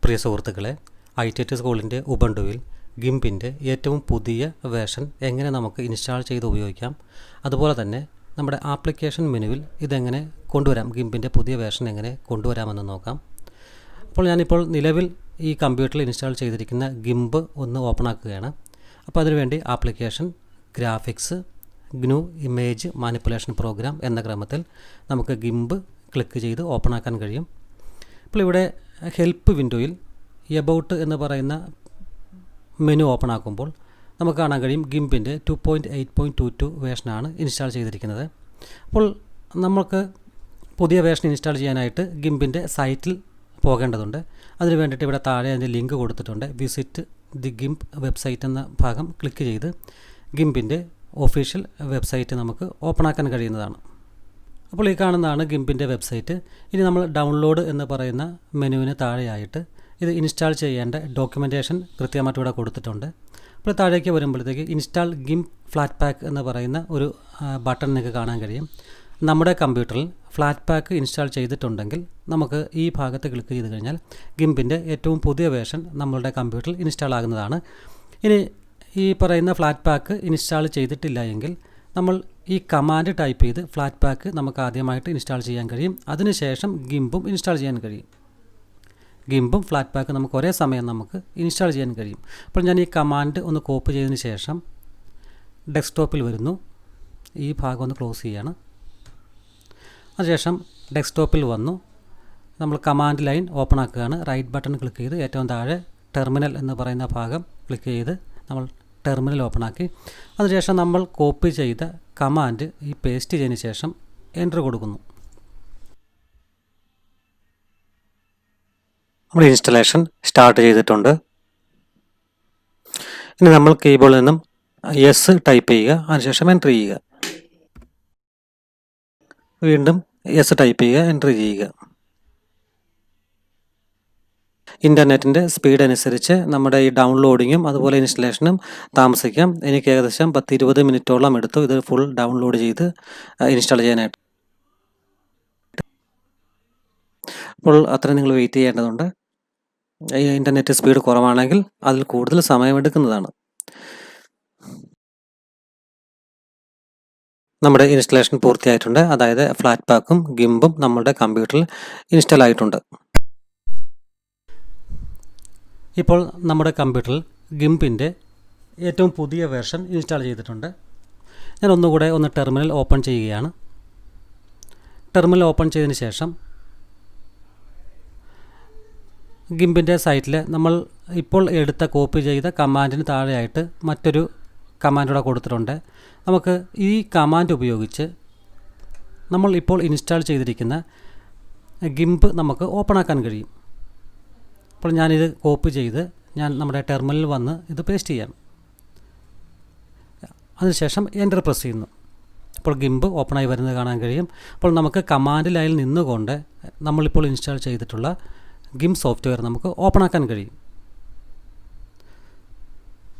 പ്രിയ സുഹൃത്തുക്കളെ, IT സ്കൂളിൻ്റെ ഉബുണ്ടുവിൽ ഗിംപിൻ്റെ ഏറ്റവും പുതിയ വേർഷൻ എങ്ങനെ നമുക്ക് ഇൻസ്റ്റാൾ ചെയ്ത് ഉപയോഗിക്കാം, അതുപോലെ തന്നെ നമ്മുടെ ആപ്ലിക്കേഷൻ മെനുവിൽ ഇതെങ്ങനെ കൊണ്ടുവരാം, ഗിംപിൻ്റെ പുതിയ വേർഷൻ എങ്ങനെ കൊണ്ടുവരാമെന്ന് നോക്കാം. അപ്പോൾ ഞാനിപ്പോൾ നിലവിൽ ഈ കമ്പ്യൂട്ടറിൽ ഇൻസ്റ്റാൾ ചെയ്തിരിക്കുന്ന ഗിംപ് ഒന്ന് ഓപ്പൺ ആക്കുകയാണ്. അപ്പോൾ അതിനുവേണ്ടി application, graphics, GNU image manipulation programme എന്ന ക്രമത്തിൽ നമുക്ക് ഗിംപ് ക്ലിക്ക് ചെയ്ത് ഓപ്പൺ ആക്കാൻ കഴിയും. അപ്പോൾ ഇവിടെ ഹെൽപ്പ് വിൻഡോയിൽ എബൌട്ട് എന്ന് പറയുന്ന മെനു ഓപ്പൺ ആക്കുമ്പോൾ നമുക്ക് കാണാൻ കഴിയും ഗിംപിൻ്റെ 2.8.22 വേർഷനാണ് ഇൻസ്റ്റാൾ ചെയ്തിരിക്കുന്നത്. അപ്പോൾ നമുക്ക് പുതിയ വേർഷൻ ഇൻസ്റ്റാൾ ചെയ്യാനായിട്ട് ഗിംപിൻ്റെ സൈറ്റിൽ പോകേണ്ടതുണ്ട്. അതിന് വേണ്ടിയിട്ട് ഇവിടെ താഴെ അതിൻ്റെ ലിങ്ക് കൊടുത്തിട്ടുണ്ട്. വിസിറ്റ് ദി ഗിംപ് വെബ്സൈറ്റ് എന്ന ഭാഗം ക്ലിക്ക് ചെയ്ത് ഗിംപിൻ്റെ ഒഫീഷ്യൽ വെബ്സൈറ്റ് നമുക്ക് ഓപ്പൺ ആക്കാൻ കഴിയുന്നതാണ്. അപ്പോൾ ഈ കാണുന്നതാണ് ഗിംപിൻ്റെ വെബ്സൈറ്റ്. ഇനി നമ്മൾ ഡൗൺലോഡ് എന്ന് പറയുന്ന മെനുവിന് താഴെയായിട്ട് ഇത് ഇൻസ്റ്റാൾ ചെയ്യേണ്ട ഡോക്യുമെൻറ്റേഷൻ കൃത്യമായിട്ട് ഇവിടെ കൊടുത്തിട്ടുണ്ട്. അപ്പോൾ താഴേക്ക് വരുമ്പോഴത്തേക്ക് ഇൻസ്റ്റാൾ ഗിംപ് ഫ്ലാറ്റ് പാക്ക് എന്ന് പറയുന്ന ഒരു ബട്ടൺ നിങ്ങൾക്ക് കാണാൻ കഴിയും. നമ്മുടെ കമ്പ്യൂട്ടറിൽ ഫ്ലാറ്റ് പാക്ക് ഇൻസ്റ്റാൾ ചെയ്തിട്ടുണ്ടെങ്കിൽ നമുക്ക് ഈ ഭാഗത്ത് ക്ലിക്ക് ചെയ്ത് കഴിഞ്ഞാൽ ഗിംപിൻ്റെ ഏറ്റവും പുതിയ വേർഷൻ നമ്മളുടെ കമ്പ്യൂട്ടറിൽ ഇൻസ്റ്റാൾ ആകുന്നതാണ്. ഇനി ഈ പറയുന്ന ഫ്ലാറ്റ് പാക്ക് ഇൻസ്റ്റാൾ ചെയ്തിട്ടില്ല എങ്കിൽ നമ്മൾ ഈ കമാൻഡ് ടൈപ്പ് ചെയ്ത് ഫ്ലാറ്റ് പാക്ക് നമുക്ക് ആദ്യമായിട്ട് ഇൻസ്റ്റാൾ ചെയ്യാൻ കഴിയും. അതിനുശേഷം ഗിംപും ഇൻസ്റ്റാൾ ചെയ്യാൻ കഴിയും. ഗിംപും ഫ്ലാറ്റ് പാക്ക് നമുക്ക് ഒരേ സമയം നമുക്ക് ഇൻസ്റ്റാൾ ചെയ്യാൻ കഴിയും. അപ്പോൾ ഞാൻ ഈ കമാൻഡ് ഒന്ന് കോപ്പി ചെയ്തതിന് ശേഷം ഡെസ്ക്ടോപ്പിൽ വരുന്നു. ഈ ഭാഗം ഒന്ന് ക്ലോസ് ചെയ്യാണ്. അതിനുശേഷം ഡെസ്ക്ടോപ്പിൽ വന്നു നമ്മൾ കമാൻഡ് ലൈൻ ഓപ്പൺ ആക്കുകയാണ്. റൈറ്റ് ബട്ടൺ ക്ലിക്ക് ചെയ്ത് ഏറ്റവും താഴെ ടെർമിനൽ എന്ന് പറയുന്ന ഭാഗം ക്ലിക്ക് ചെയ്ത് നമ്മൾ ടെർമിനൽ ഓപ്പൺ ആക്കി. അതിനുശേഷം നമ്മൾ കോപ്പി ചെയ്ത കമാൻഡ് ഈ പേസ്റ്റ് ചെയ്തതിന് ശേഷം എൻ്റർ കൊടുക്കുന്നു. നമ്മുടെ ഇൻസ്റ്റലേഷൻ സ്റ്റാർട്ട് ചെയ്തിട്ടുണ്ട്. ഇനി നമ്മൾ കീബോർഡിൽ നിന്നും യെസ് ടൈപ്പ് ചെയ്യുക. അതിനുശേഷം എൻ്റർ ചെയ്യുക. വീണ്ടും യെസ് ടൈപ്പ് ചെയ്യുക, എൻ്റർ ചെയ്യുക. ഇൻ്റർനെറ്റിൻ്റെ സ്പീഡ് അനുസരിച്ച് നമ്മുടെ ഈ ഡൗൺലോഡിങ്ങും അതുപോലെ ഇൻസ്റ്റലേഷനും താമസിക്കാം. എനിക്ക് ഏകദേശം 10-20 മിനിറ്റോളം എടുത്തു ഇത് ഫുൾ ഡൗൺലോഡ് ചെയ്ത് ഇൻസ്റ്റാൾ ചെയ്യാനായിട്ട്. അപ്പോൾ അത്രയും നിങ്ങൾ വെയിറ്റ് ചെയ്യേണ്ടതുണ്ട്. ഇൻ്റർനെറ്റ് സ്പീഡ് കുറവാണെങ്കിൽ അതിൽ കൂടുതൽ സമയമെടുക്കുന്നതാണ്. നമ്മുടെ ഇൻസ്റ്റലേഷൻ പൂർത്തിയായിട്ടുണ്ട്. അതായത് ഫ്ലാറ്റ് പാക്കും ഗിംപും നമ്മുടെ കമ്പ്യൂട്ടറിൽ ഇൻസ്റ്റാൾ ആയിട്ടുണ്ട്. ഇപ്പോൾ നമ്മുടെ കമ്പ്യൂട്ടറിൽ ഗിംപിൻ്റെ ഏറ്റവും പുതിയ വേർഷൻ ഇൻസ്റ്റാൾ ചെയ്തിട്ടുണ്ട്. ഞാൻ ഒന്നുകൂടെ ടെർമിനൽ ഓപ്പൺ ചെയ്യുകയാണ്. ടെർമിനൽ ഓപ്പൺ ചെയ്തതിന് ശേഷം ഗിംപിൻ്റെ സൈറ്റിൽ നമ്മൾ ഇപ്പോൾ എടുത്ത കോപ്പി ചെയ്ത കമാൻഡിന് താഴെയായിട്ട് മറ്റൊരു കമാൻഡ് കൂടെ കൊടുത്തിട്ടുണ്ട്. നമുക്ക് ഈ കമാൻഡ് ഉപയോഗിച്ച് നമ്മൾ ഇപ്പോൾ ഇൻസ്റ്റാൾ ചെയ്തിരിക്കുന്ന ഗിംപ് നമുക്ക് ഓപ്പൺ ആക്കാൻ കഴിയും. അപ്പോൾ ഞാനിത് കോപ്പി ചെയ്ത് ഞാൻ നമ്മുടെ ടെർമിനലിൽ വന്ന് ഇത് പേസ്റ്റ് ചെയ്യാം. അതിനുശേഷം എൻ്റർ പ്രസ് ചെയ്യുന്നു. അപ്പോൾ ഗിംപ് ഓപ്പണായി വരുന്നത് കാണാൻ കഴിയും. അപ്പോൾ നമുക്ക് കമാൻഡ് ലൈനിൽ നിന്നുകൊണ്ട് നമ്മളിപ്പോൾ ഇൻസ്റ്റാൾ ചെയ്തിട്ടുള്ള ഗിംപ് സോഫ്റ്റ്വെയർ നമുക്ക് ഓപ്പൺ ആക്കാൻ കഴിയും.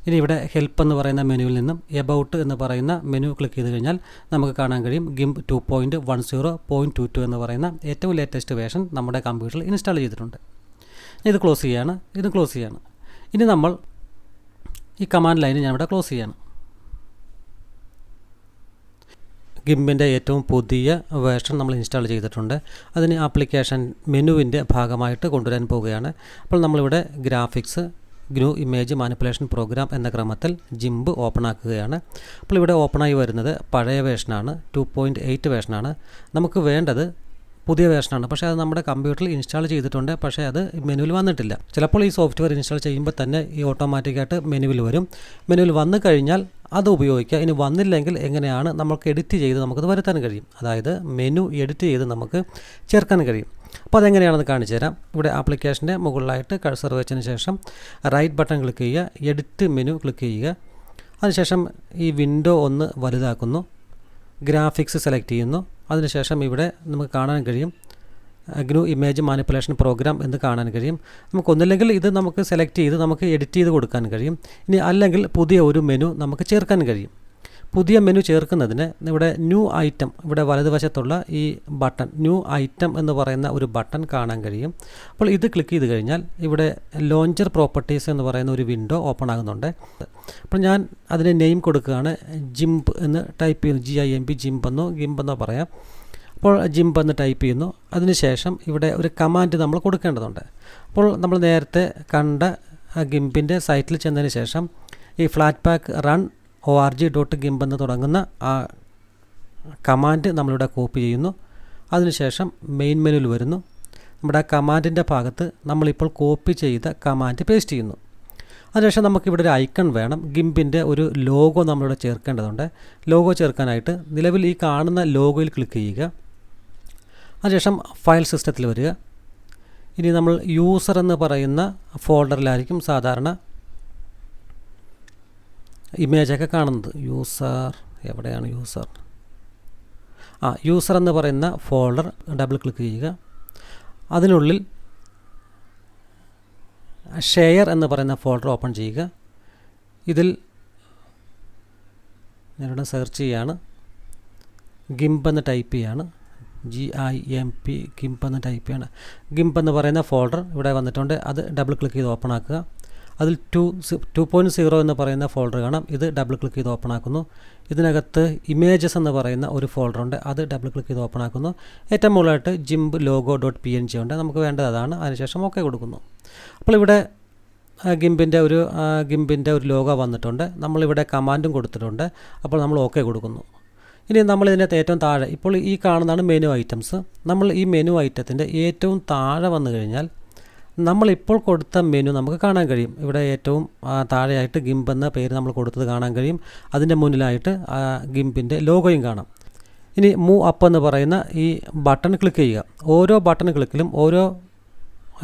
ഇനി ഇവിടെ ഹെൽപ്പ് എന്ന് പറയുന്ന മെനുവിൽ നിന്നും എബൌട്ട് എന്ന് പറയുന്ന മെനു ക്ലിക്ക് ചെയ്ത് കഴിഞ്ഞാൽ നമുക്ക് കാണാൻ കഴിയും ഗിംപ് 2.10.22 എന്ന് പറയുന്ന ഏറ്റവും ലേറ്റസ്റ്റ് വേർഷൻ നമ്മുടെ കമ്പ്യൂട്ടറിൽ ഇൻസ്റ്റാൾ ചെയ്തിട്ടുണ്ട്. ഇത് ക്ലോസ് ചെയ്യാണ്, ഇത് ക്ലോസ് ചെയ്യാണ്. ഇനി നമ്മൾ ഈ കമാൻഡ് ലൈന് ഞാനിവിടെ ക്ലോസ് ചെയ്യാണ്. ഗിംപിൻ്റെ ഏറ്റവും പുതിയ വേർഷൻ നമ്മൾ ഇൻസ്റ്റാൾ ചെയ്തിട്ടുണ്ട്. അതിന് ആപ്ലിക്കേഷൻ മെനുവിൻ്റെ ഭാഗമായിട്ട് കൊണ്ടുവരാൻ പോവുകയാണ്. അപ്പോൾ നമ്മളിവിടെ graphics, GNU image manipulation programme എന്ന ക്രമത്തിൽ ഗിംപ് ഓപ്പൺ ആക്കുകയാണ്. അപ്പോൾ ഇവിടെ ഓപ്പണായി വരുന്നത് പഴയ വേർഷനാണ്, 2.8 വേർഷനാണ്. നമുക്ക് വേണ്ടത് പുതിയ വേർഷനാണ്. പക്ഷേ അത് നമ്മുടെ കമ്പ്യൂട്ടറിൽ ഇൻസ്റ്റാൾ ചെയ്തിട്ടുണ്ട്. പക്ഷേ അത് മെനുവിൽ വന്നിട്ടില്ല. ചിലപ്പോൾ ഈ സോഫ്റ്റ്വെയർ ഇൻസ്റ്റാൾ ചെയ്യുമ്പോൾ തന്നെ ഈ ഓട്ടോമാറ്റിക്കായിട്ട് മെനുവിൽ വരും. മെനുവിൽ വന്നു കഴിഞ്ഞാൽ അത് ഉപയോഗിക്കുക. ഇനി വന്നില്ലെങ്കിൽ എങ്ങനെയാണ് നമുക്ക് എഡിറ്റ് ചെയ്ത് നമുക്കത് വരുത്താൻ കഴിയും. അതായത് മെനു എഡിറ്റ് ചെയ്ത് നമുക്ക് ചേർക്കാൻ കഴിയും. അപ്പോൾ അതെങ്ങനെയാണെന്ന് കാണിച്ചു തരാം. ഇവിടെ ആപ്ലിക്കേഷൻ്റെ മുകളിലായിട്ട് കഴ്സർ വെച്ചതിന് ശേഷം റൈറ്റ് ബട്ടൺ ക്ലിക്ക് ചെയ്യുക, എഡിറ്റ് മെനു ക്ലിക്ക് ചെയ്യുക. അതിനുശേഷം ഈ വിൻഡോ ഒന്ന് വലുതാക്കുന്നു, ഗ്രാഫിക്സ് സെലക്ട് ചെയ്യുന്നു. അതിനുശേഷം ഇവിടെ നമുക്ക് കാണാൻ കഴിയും GNU ഇമേജ് മാനിപ്പുലേഷൻ പ്രോഗ്രാം എന്ന് കാണാൻ കഴിയും. നമുക്കൊന്നില്ലെങ്കിൽ ഇത് നമുക്ക് സെലക്ട് ചെയ്ത് നമുക്ക് എഡിറ്റ് ചെയ്ത് കൊടുക്കാൻ കഴിയും. ഇനി അല്ലെങ്കിൽ പുതിയ ഒരു മെനു നമുക്ക് ചേർക്കാൻ കഴിയും. പുതിയ മെനു ചേർക്കുന്നതിന് ഇവിടെ ന്യൂ ഐറ്റം, ഇവിടെ വലതുവശത്തുള്ള ഈ ബട്ടൺ ന്യൂ ഐറ്റം എന്ന് പറയുന്ന ഒരു ബട്ടൺ കാണാൻ കഴിയും. അപ്പോൾ ഇത് ക്ലിക്ക് ചെയ്ത് കഴിഞ്ഞാൽ ഇവിടെ ലോഞ്ചർ പ്രോപ്പർട്ടീസ് എന്ന് പറയുന്ന ഒരു വിൻഡോ ഓപ്പൺ ആകുന്നുണ്ട്. അപ്പോൾ ഞാൻ അതിന് നെയിം കൊടുക്കുകയാണ്. ജിംപ് എന്ന് ടൈപ്പ് ചെയ്യുന്നു. GIMP ജിംപ് എന്നോ ഗിംപ് എന്നോ പറയാം. അപ്പോൾ ജിംപ് എന്ന് ടൈപ്പ് ചെയ്യുന്നു. അതിനുശേഷം ഇവിടെ ഒരു കമാൻഡ് നമ്മൾ കൊടുക്കേണ്ടതുണ്ട്. അപ്പോൾ നമ്മൾ നേരത്തെ കണ്ട ഗിംപിൻ്റെ സൈറ്റിൽ ചെന്നതിന് ശേഷം ഈ ഫ്ലാറ്റ് പാക്ക് റൺ org.gimp എന്ന് തുടങ്ങുന്ന ആ കമാൻഡ് നമ്മളിവിടെ കോപ്പി ചെയ്യുന്നു. അതിനുശേഷം മെയിൻ മെനുവിൽ വരുന്നു. നമ്മുടെ ആ കമാൻഡിൻ്റെ ഭാഗത്ത് നമ്മളിപ്പോൾ കോപ്പി ചെയ്ത കമാൻഡ് പേസ്റ്റ് ചെയ്യുന്നു. അതിനുശേഷം നമുക്കിവിടെ ഒരു ഐക്കൺ വേണം. ഗിംപിൻ്റെ ഒരു ലോഗോ നമ്മളിവിടെ ചേർക്കേണ്ടതുണ്ട്. ലോഗോ ചേർക്കാനായിട്ട് നിലവിൽ ഈ കാണുന്ന ലോഗോയിൽ ക്ലിക്ക് ചെയ്യുക. അതിനുശേഷം ഫയൽ സിസ്റ്റത്തിൽ വരിക. ഇനി നമ്മൾ യൂസർ എന്ന് പറയുന്ന ഫോൾഡറിലായിരിക്കും സാധാരണ ഇമേജൊക്കെ കാണുന്നത്. യൂസർ എവിടെയാണ്? യൂസർ എന്ന് പറയുന്ന ഫോൾഡർ ഡബിൾ ക്ലിക്ക് ചെയ്യുക. അതിനുള്ളിൽ ഷെയർ എന്ന് പറയുന്ന ഫോൾഡർ ഓപ്പൺ ചെയ്യുക. ഇതിൽ ഞാനിവിടെ സെർച്ച് ചെയ്യാണ്. ഗിംപ് എന്ന് ടൈപ്പ് ചെയ്യാണ്. GIMP ഗിംപ് എന്ന് ടൈപ്പ് ചെയ്യണം. ഗിംപ് എന്ന് പറയുന്ന ഫോൾഡർ ഇവിടെ വന്നിട്ടുണ്ട്. അത് ഡബിൾ ക്ലിക്ക് ചെയ്ത് ഓപ്പൺ ആക്കുക. അതിൽ 2.0 എന്ന് പറയുന്ന ഫോൾഡർ കാണാം. ഇത് ഡബിൾ ക്ലിക്ക് ചെയ്ത് ഓപ്പൺ ആക്കുന്നു. ഇതിനകത്ത് ഇമേജസ് എന്ന് പറയുന്ന ഒരു ഫോൾഡർ ഉണ്ട്. അത് ഡബിൾ ക്ലിക്ക് ചെയ്ത് ഓപ്പൺ ആക്കുന്നു. ഏറ്റവും മുകളിലായിട്ട് GIMP logo.png ഉണ്ട്. നമുക്ക് വേണ്ടത് അതാണ്. അതിനുശേഷം ഓക്കെ കൊടുക്കുന്നു. അപ്പോൾ ഇവിടെ ഗിംപിൻ്റെ ഒരു ലോഗോ വന്നിട്ടുണ്ട്. നമ്മളിവിടെ കമാൻഡും കൊടുത്തിട്ടുണ്ട്. അപ്പോൾ നമ്മൾ ഓക്കെ കൊടുക്കുന്നു. ഇനി നമ്മൾ ഇതിനകത്ത് ഏറ്റവും താഴെ ഇപ്പോൾ ഈ കാണുന്നതാണ് മെനു ഐറ്റംസ്. നമ്മൾ ഈ മെനു ഐറ്റത്തിൻ്റെ ഏറ്റവും താഴെ വന്നു കഴിഞ്ഞാൽ നമ്മളിപ്പോൾ കൊടുത്ത മെനു നമുക്ക് കാണാൻ കഴിയും. ഇവിടെ ഏറ്റവും താഴെയായിട്ട് ഗിംപ് എന്ന പേര് നമ്മൾ കൊടുത്തത് കാണാൻ കഴിയും. അതിൻ്റെ മുന്നിലായിട്ട് ഗിംപിൻ്റെ ലോഗോയും കാണാം. ഇനി മൂവ് അപ്പ് എന്ന് പറയുന്ന ഈ ബട്ടൺ ക്ലിക്ക് ചെയ്യുക. ഓരോ ബട്ടൺ ക്ലിക്കിലും ഓരോ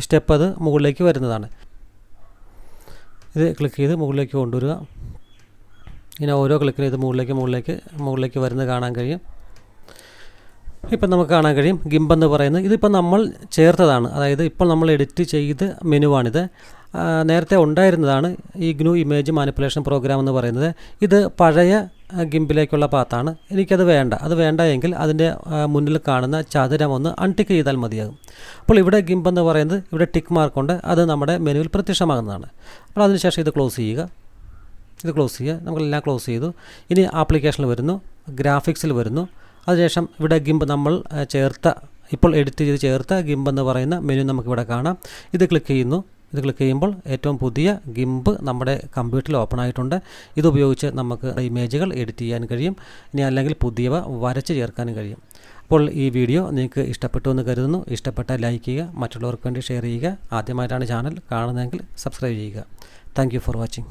സ്റ്റെപ്പ് അത് മുകളിലേക്ക് വരുന്നതാണ്. ഇത് ക്ലിക്ക് ചെയ്ത് മുകളിലേക്ക് കൊണ്ടുവരിക. ഇങ്ങനെ ഓരോ ക്ലിക്കിലും ഇത് മുകളിലേക്ക് വരുന്നത് കാണാൻ കഴിയും. ഇപ്പം നമുക്ക് കാണാൻ കഴിയും ഗിംപ് എന്ന് പറയുന്നത് ഇതിപ്പോൾ നമ്മൾ ചേർത്തതാണ്. അതായത് ഇപ്പോൾ നമ്മൾ എഡിറ്റ് ചെയ്ത് മെനുവാണിത്. നേരത്തെ ഉണ്ടായിരുന്നതാണ് ഈ GNU ഇമേജ് മാനിപ്പുലേഷൻ പ്രോഗ്രാം എന്ന് പറയുന്നത്. ഇത് പഴയ ഗിംപിലേക്കുള്ള പാത്താണ്. എനിക്കത് വേണ്ട. അത് വേണ്ട എങ്കിൽ അതിൻ്റെ മുന്നിൽ കാണുന്ന ചതുരം ഒന്ന് അൺടിക്ക് ചെയ്താൽ മതിയാകും. അപ്പോൾ ഇവിടെ ഗിംപ് എന്ന് പറയുന്നത് ഇവിടെ ടിക്ക് മാർക്കുണ്ട്. അത് നമ്മുടെ മെനുവിൽ പ്രത്യക്ഷമാകുന്നതാണ്. അപ്പോൾ അതിനുശേഷം ഇത് ക്ലോസ് ചെയ്യുക. നമ്മളെല്ലാം ക്ലോസ് ചെയ്തു. ഇനി ആപ്ലിക്കേഷനിൽ വരുന്നു, ഗ്രാഫിക്സിൽ വരുന്നു. അതിനുശേഷം ഇവിടെ ഗിംപ് നമ്മൾ ഇപ്പോൾ എഡിറ്റ് ചെയ്ത് ചേർത്ത ഗിംപ് എന്ന് പറയുന്ന മെനു നമുക്കിവിടെ കാണാം. ഇത് ക്ലിക്ക് ചെയ്യുമ്പോൾ ഏറ്റവും പുതിയ ഗിംപ് നമ്മുടെ കമ്പ്യൂട്ടറിൽ ഓപ്പൺ ആയിട്ടുണ്ട്. ഇതുപയോഗിച്ച് നമുക്ക് ഇമേജുകൾ എഡിറ്റ് ചെയ്യാൻ കഴിയും. ഇനി അല്ലെങ്കിൽ പുതിയവ വരച്ച് ചേർക്കാനും കഴിയും. അപ്പോൾ ഈ വീഡിയോ നിങ്ങൾക്ക് ഇഷ്ടപ്പെട്ടു എന്ന് കരുതുന്നു. ഇഷ്ടപ്പെട്ടാൽ ലൈക്ക് ചെയ്യുക, മറ്റുള്ളവർക്ക് വേണ്ടി ഷെയർ ചെയ്യുക. ആദ്യമായിട്ടാണ് ചാനൽ കാണുന്നതെങ്കിൽ സബ്സ്ക്രൈബ് ചെയ്യുക. Thank you for watching.